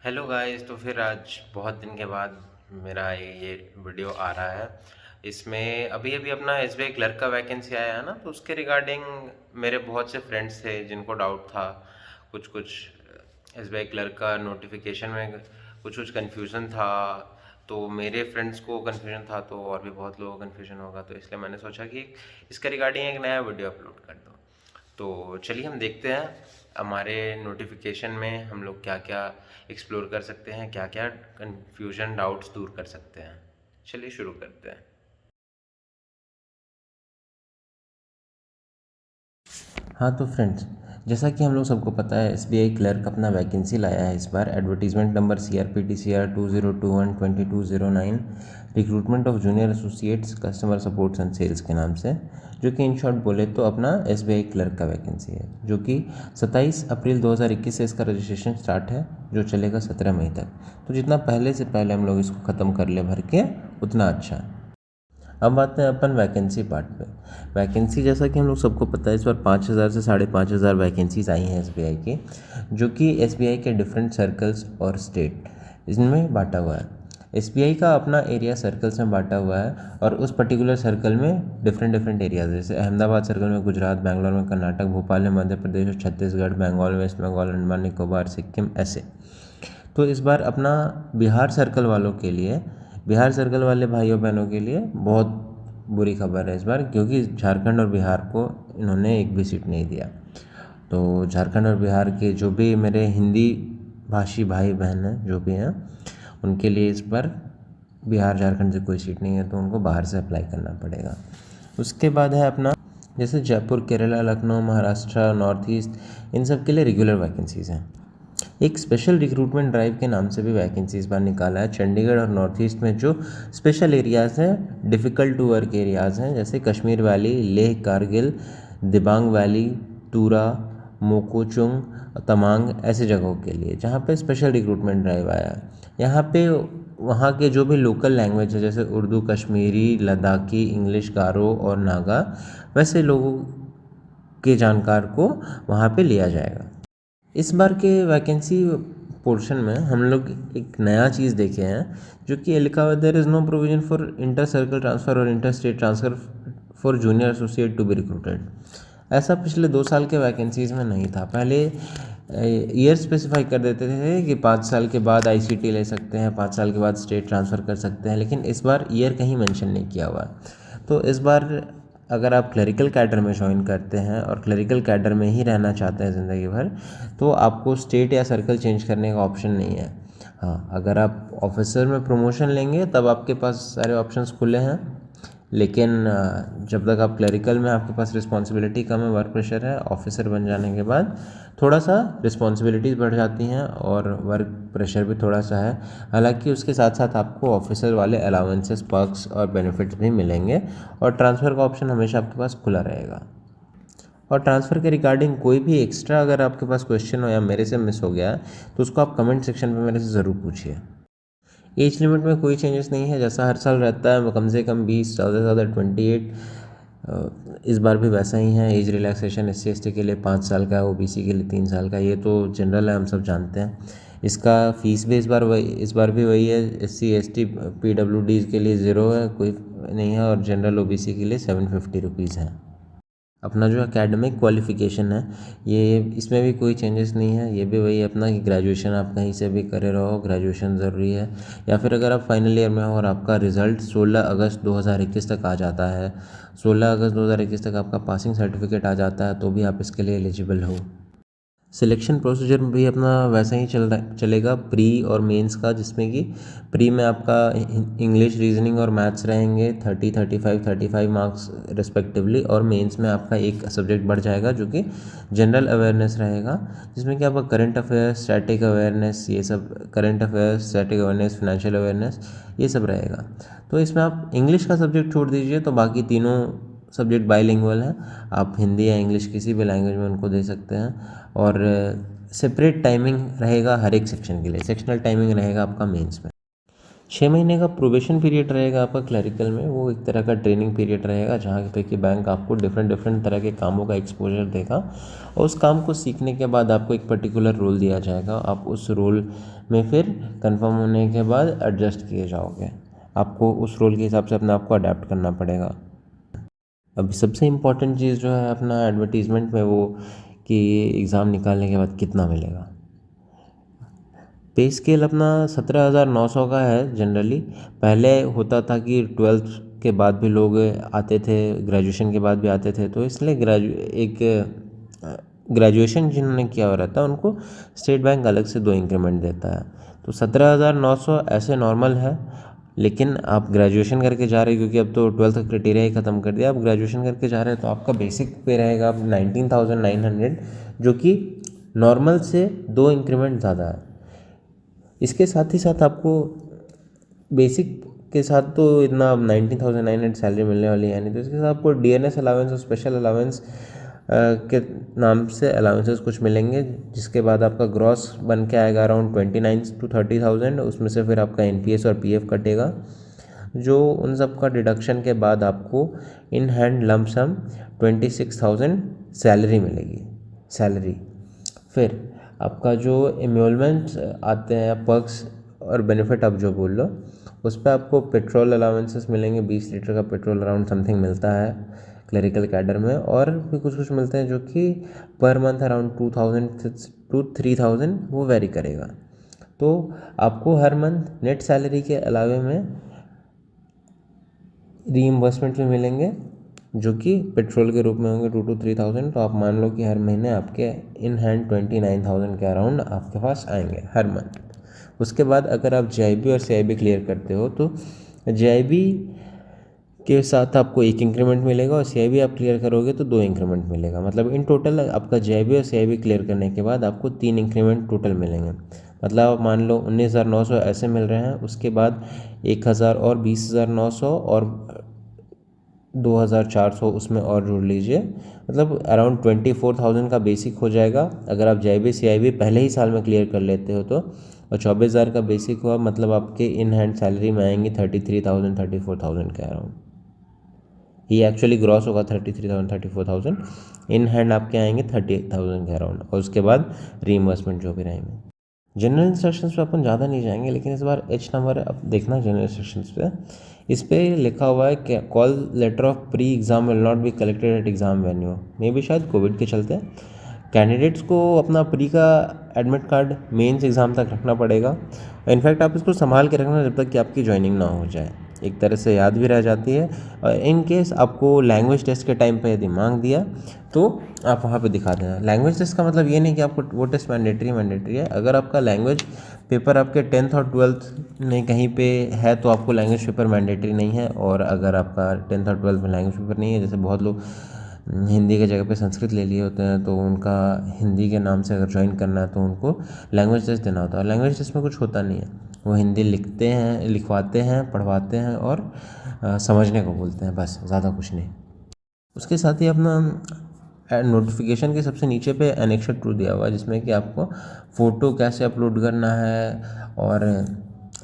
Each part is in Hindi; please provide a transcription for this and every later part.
Hello guys. तो फिर आज बहुत दिन के बाद मेरा ये वीडियो आ रहा है। इसमें अभी अभी अपना एसबीआई क्लर्क का वैकेंसी आया है ना, तो उसके रिगार्डिंग मेरे बहुत से फ्रेंड्स थे जिनको डाउट था। कुछ कुछ एसबीआई क्लर्क का नोटिफिकेशन में कुछ कुछ कन्फ्यूज़न था। तो मेरे फ्रेंड्स को कन्फ्यूजन था, तो और भी बहुत लोगों को कन्फ्यूजन होगा, तो इसलिए मैंने सोचा कि इसका रिगार्डिंग एक नया वीडियो अपलोड कर दूँ। तो चलिए हम देखते हैं हमारे नोटिफिकेशन में हम लोग क्या क्या एक्सप्लोर कर सकते हैं, क्या क्या कन्फ्यूजन डाउट्स दूर कर सकते हैं। चलिए शुरू करते हैं। हाँ तो फ्रेंड्स, जैसा कि हम लोग सबको पता है एसबीआई क्लर्क अपना वैकेंसी लाया है इस बार। Advertisement number CRPTCR 2021-2209, recruitment of junior associates customer supports and sales के नाम से, जो कि इन शॉर्ट बोले तो अपना एसबीआई क्लर्क का वैकेंसी है, जो कि 27 अप्रैल 2021 से इसका रजिस्ट्रेशन स्टार्ट है, जो चलेगा 17 मई तक। तो जितना पहले से पहले हम लोग इसको ख़त्म कर ले भर के, उतना अच्छा है। अब आते हैं अपन वैकेंसी पार्ट पे। वैकेंसी जैसा कि हम लोग सबको पता है, इस बार 5,000 से 5,500 वैकेंसीज आई हैं एसबीआई की, जो कि एसबीआई के डिफरेंट सर्कल्स और स्टेट इनमें बांटा हुआ है। एसबीआई का अपना एरिया सर्कल्स में बांटा हुआ है, और उस पर्टिकुलर सर्कल में डिफरेंट डिफरेंट एरियाज, जैसे अहमदाबाद सर्कल में गुजरात, बैंगलोर में कर्नाटक, भोपाल में मध्य प्रदेश और छत्तीसगढ़, बंगाल, वेस्ट बंगाल, अंडमान निकोबार, सिक्किम, ऐसे। तो इस बार अपना बिहार सर्कल वालों के लिए, बिहार सर्कल वाले भाइयों बहनों के लिए बहुत बुरी खबर है इस बार, क्योंकि झारखंड और बिहार को इन्होंने एक भी सीट नहीं दिया। तो झारखंड और बिहार के जो भी मेरे हिंदी भाषी भाई बहन हैं, जो भी हैं, उनके लिए इस बार बिहार झारखंड से कोई सीट नहीं है, तो उनको बाहर से अप्लाई करना पड़ेगा। उसके बाद है अपना, जैसे जयपुर, केरला, लखनऊ, महाराष्ट्र, नॉर्थ ईस्ट, इन सब के लिए रेगुलर वैकेंसीज़ हैं। एक स्पेशल रिक्रूटमेंट ड्राइव के नाम से भी वैकेंसी इस बार निकाला है। चंडीगढ़ और नॉर्थ ईस्ट में जो स्पेशल एरियाज़ हैं, डिफ़िकल्ट टू वर्क एरियाज़ हैं, जैसे कश्मीर वैली, लेह, कारगिल, दिबांग वैली, टूरा, मोकोचुंग, तमांग, ऐसे जगहों के लिए जहाँ पे स्पेशल रिक्रूटमेंट ड्राइव आया है। यहाँ पे वहाँ के जो भी लोकल लैंग्वेज है, जैसे उर्दू, कश्मीरी, लद्दाखी, इंग्लिश, गारो और नागा, वैसे लोगों के जानकार को वहाँ पे लिया जाएगा। इस बार के वैकेंसी पोर्शन में हम लोग एक नया चीज़ देखे हैं, जो कि लिखा हुआ, there is no provision for inter circle transfer और inter state transfer for junior associate to be recruited. ऐसा पिछले 2 साल के वैकेंसीज़ में नहीं था। पहले ईयर स्पेसिफाई कर देते थे कि 5 साल के बाद आईसीटी ले सकते हैं, 5 साल के बाद स्टेट ट्रांसफ़र कर सकते हैं, लेकिन इस बार ईयर कहीं मेंशन नहीं किया हुआ। तो इस बार अगर आप क्लरिकल कैडर में ज्वाइन करते हैं और क्लरिकल कैडर में ही रहना चाहते हैं ज़िंदगी भर, तो आपको स्टेट या सर्कल चेंज करने का ऑप्शन नहीं है। हाँ, अगर आप ऑफिसर में प्रमोशन लेंगे तब आपके पास सारे ऑप्शंस खुले हैं, लेकिन जब तक आप क्लरिकल में, आपके पास रिस्पॉन्सिबिलिटी कम है, वर्क प्रेशर है, ऑफिसर बन जाने के बाद थोड़ा सा रिस्पॉन्सिबिलिटीज़ बढ़ जाती हैं और वर्क प्रेशर भी थोड़ा सा है। हालांकि उसके साथ साथ आपको ऑफिसर वाले अलाउंसेस, पर्क्स और बेनिफिट्स भी मिलेंगे, और ट्रांसफ़र का ऑप्शन हमेशा आपके पास खुला रहेगा। और ट्रांसफ़र के रिगार्डिंग कोई भी एक्स्ट्रा अगर आपके पास क्वेश्चन हो या मेरे से मिस हो गया, तो उसको आप कमेंट सेक्शन में मेरे से ज़रूर पूछिए। एज लिमिट में कोई चेंजेस नहीं है, जैसा हर साल रहता है, कम से कम 20, ज़्यादा से ज़्यादा 28। इस बार भी वैसा ही है। एज रिलैक्सेशन SC ST के लिए 5 साल का है, OBC के लिए 3 साल का। ये तो जनरल है, हम सब जानते हैं। इसका फ़ीस भी इस बार भी वही है। SC ST PWDs के लिए 0 है, कोई नहीं है, और जनरल OBC के लिए 750 रुपीज़ है। अपना जो एकेडमिक क्वालिफ़िकेशन है, ये इसमें भी कोई चेंजेस नहीं है। ये भी वही अपना कि ग्रेजुएशन आप कहीं से भी करे रहो, ग्रेजुएशन ज़रूरी है। या फिर अगर आप फाइनल ईयर में हो और आपका रिज़ल्ट 16 अगस्त 2021 तक आ जाता है, 16 अगस्त 2021 तक आपका पासिंग सर्टिफिकेट आ जाता है, तो भी आप इसके लिए एलिजिबल हो। सिलेक्शन प्रोसीजर भी अपना वैसा ही चलेगा प्री और मेंस का, जिसमें कि प्री में आपका इंग्लिश, रीजनिंग और मैथ्स रहेंगे 30, 35 मार्क्स रिस्पेक्टिवली, और मेंस में आपका एक सब्जेक्ट बढ़ जाएगा, जो कि जनरल अवेयरनेस रहेगा, जिसमें कि आपका करंट अफेयर्स, स्टैटिक अवेयरनेस, ये सब, current affairs, static awareness, financial awareness, ये सब रहेगा। तो इसमें आप इंग्लिश का सब्जेक्ट छोड़ दीजिए, तो बाकी तीनों सब्जेक्ट बाईलिंगुअल हैं। आप हिंदी या इंग्लिश किसी भी लैंग्वेज में उनको दे सकते हैं। और सेपरेट टाइमिंग रहेगा हर एक सेक्शन के लिए, सेक्शनल टाइमिंग रहेगा आपका मेंस में। 6 महीने का प्रोबेशन पीरियड रहेगा आपका क्लरिकल में, वो एक तरह का ट्रेनिंग पीरियड रहेगा जहाँ पे कि बैंक आपको डिफरेंट डिफरेंट तरह के कामों का एक्सपोजर देगा और उस काम को सीखने के बाद आपको एक पर्टिकुलर रोल दिया जाएगा। आप उस रोल में फिर कंफर्म होने के बाद एडजस्ट किए जाओगे, आपको उस रोल के हिसाब से अपने आप को अडेप्ट करना पड़ेगा। अभी सबसे इम्पॉर्टेंट चीज़ जो है अपना एडवर्टीज़मेंट में वो कि एग्ज़ाम निकालने के बाद कितना मिलेगा। पे स्केल अपना 17,900 का है जनरली। पहले होता था कि 12th के बाद भी लोग आते थे, ग्रेजुएशन के बाद भी आते थे, तो इसलिए ग्रेजुएशन जिन्होंने किया हुआ रहता है उनको स्टेट बैंक अलग से 2 इंक्रीमेंट देता है। तो 17,900 ऐसे नॉर्मल है, लेकिन आप ग्रेजुएशन करके जा रहे हैं क्योंकि अब तो 12th का क्राइटेरिया ही ख़त्म कर दिया, आप ग्रेजुएशन करके जा रहे हैं तो आपका बेसिक पे रहेगा अब 19,900, जो कि नॉर्मल से 2 इंक्रीमेंट ज़्यादा है। इसके साथ ही साथ आपको बेसिक के साथ तो इतना 19,900 सैलरी मिलने वाली है नहीं, तो इसके साथ आपको डीएनएस अलाउंस और स्पेशल अलाउंस के नाम से अलाउंसेस कुछ मिलेंगे, जिसके बाद आपका ग्रॉस बन के आएगा अराउंड 29,000 to 30,000। उसमें से फिर आपका एनपीएस और पीएफ कटेगा, जो उन सब का डिडक्शन के बाद आपको in hand lump sum 26,000 salary मिलेगी। सैलरी फिर आपका जो एम्यूलमेंट्स आते हैं, पर्क्स और बेनिफिट आप जो बोल लो, उस पर आपको पेट्रोल अलाउंसेस मिलेंगे। 20 लीटर का पेट्रोल अराउंड समथिंग मिलता है क्लरिकल कैडर में, और भी कुछ कुछ मिलते हैं जो कि पर मंथ अराउंड 2,000 to 3,000 वो वेरी करेगा। तो आपको हर मंथ नेट सैलरी के अलावे में रीइम्बर्समेंट भी मिलेंगे जो कि पेट्रोल के रूप में होंगे 2 to 3,000। तो आप मान लो कि हर महीने आपके इन हैंड 29,000 के अराउंड आपके पास आएंगे हर मंथ। उसके बाद अगर आप जेआईबी और सीआईबी क्लियर करते हो तो जेआईबी के साथ आपको 1 इंक्रीमेंट मिलेगा और सीआईबी आप क्लियर करोगे तो 2 इंक्रीमेंट मिलेगा। मतलब इन टोटल आपका जेआईबी और सीआईबी क्लियर करने के बाद आपको 3 इंक्रीमेंट टोटल मिलेंगे। मतलब आप मान लो 19,900 ऐसे मिल रहे हैं, उसके बाद 1,000 और 20,900 और 2,400 उसमें और जोड़ लीजिए, मतलब अराउंड 24,000 का बेसिक हो जाएगा अगर आप जेआईबी सीआईबी पहले ही साल में क्लियर कर लेते हो तो। और 24,000 का बेसिक हुआ, मतलब आपके इन हैंड सैलरी में आएंगी 33,000 34,000 के अराउंड। ये एक्चुअली ग्रॉस होगा 33,000 34,000, इन हैंड आपके आएंगे 38,000 के अराउंड, और उसके बाद रीइंबर्समेंट जो भी रहेंगे। जनरल इंस्ट्रक्शंस पे अपन ज़्यादा नहीं जाएंगे, लेकिन इस बार एच नंबर अब देखना जनरल इंस्ट्रक्शंस पे। इस पे लिखा हुआ है कि call letter of pre exam will not be collected at exam venue. मे भी शायद कोविड के चलते कैंडिडेट्स को अपना प्री का एडमिट कार्ड मेंस एग्ज़ाम तक रखना पड़ेगा। इनफैक्ट आप इसको संभाल के रखना जब तक कि आपकी ज्वाइनिंग ना हो जाए, एक तरह से याद भी रह जाती है। और इन केस आपको लैंग्वेज टेस्ट के टाइम पे यदि मांग दिया तो आप वहाँ पे दिखा देना। लैंग्वेज टेस्ट का मतलब ये नहीं कि आपको वो टेस्ट मैंडेटरी है। अगर आपका लैंग्वेज पेपर आपके 10th और 12th में कहीं पे है तो आपको लैंग्वेज पेपर मैंडेटरी नहीं है, और अगर आपका 10th और 12th में लैंग्वेज पेपर नहीं है, जैसे बहुत लोग हिंदी के जगह पे संस्कृत ले लिए होते हैं, तो उनका हिंदी के नाम से अगर ज्वाइन करना है तो उनको लैंग्वेज टेस्ट देना होता है। लैंग्वेज टेस्ट में कुछ होता नहीं है, वो हिंदी लिखते हैं, लिखवाते हैं, पढ़वाते हैं और समझने को बोलते हैं, बस ज़्यादा कुछ नहीं। उसके साथ ही अपना नोटिफिकेशन के सबसे नीचे पे एनेक्शर 2 दिया हुआ है, जिसमें कि आपको फ़ोटो कैसे अपलोड करना है और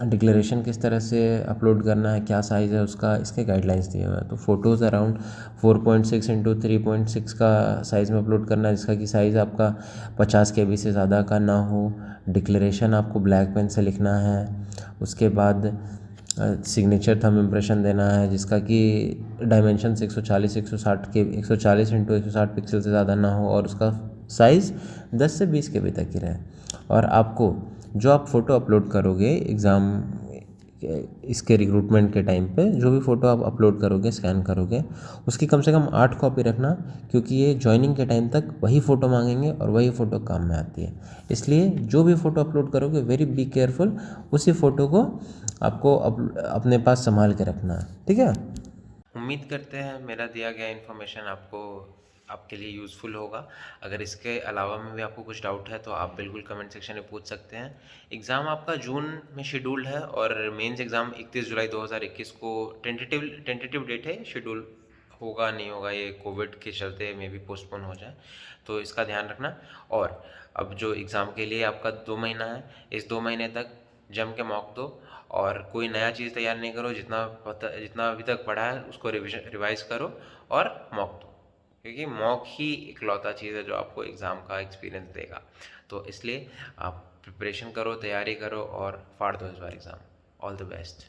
डिक्लेरेशन किस तरह से अपलोड करना है, क्या साइज़ है उसका, इसके गाइडलाइंस दिए हुए हैं। तो फ़ोटोज़ अराउंड 4.6 इंटू 3.6 का साइज़ में अपलोड करना है, जिसका कि साइज़ आपका 50 KB से ज़्यादा का ना हो। डिक्लेरेशन आपको ब्लैक पेन से लिखना है। उसके बाद सिग्नेचर थंब इम्प्रेशन देना है, जिसका कि डायमेंशन 140 इंटू 160 पिक्सल से ज़्यादा ना हो और उसका साइज़ 10 से 20 KB तक ही रहे। और आपको जो आप फ़ोटो अपलोड करोगे एग्ज़ाम इसके रिक्रूटमेंट के टाइम पे, जो भी फ़ोटो आप अपलोड करोगे, स्कैन करोगे, उसकी कम से कम 8 कॉपी रखना, क्योंकि ये ज्वाइनिंग के टाइम तक वही फ़ोटो मांगेंगे और वही फ़ोटो काम में आती है। इसलिए जो भी फ़ोटो अपलोड करोगे वेरी बी केयरफुल, उसी फ़ोटो को आपको अपने पास संभाल के रखना है, ठीक है। उम्मीद करते हैं मेरा दिया गया इन्फॉर्मेशन आपको आपके लिए यूज़फुल होगा। अगर इसके अलावा में भी आपको कुछ डाउट है तो आप बिल्कुल कमेंट सेक्शन में पूछ सकते हैं। एग्ज़ाम आपका जून में शेड्यूल्ड है और मेंस एग्ज़ाम 31 जुलाई 2021 को टेंटेटिव डेट है। शेड्यूल होगा नहीं होगा, ये कोविड के चलते मे भी पोस्टपोन हो जाए, तो इसका ध्यान रखना। और अब जो एग्ज़ाम के लिए आपका 2 महीना है, इस 2 महीने तक जम के मॉक दो और कोई नया चीज़ तैयार नहीं करो, जितना अभी तक पढ़ा है उसको रिवाइज करो और मॉक दो, क्योंकि मॉक ही इकलौता चीज़ है जो आपको एग्ज़ाम का एक्सपीरियंस देगा। तो इसलिए आप प्रिपरेशन करो, तैयारी करो और फाड़ दो इस बार एग्ज़ाम। All the best.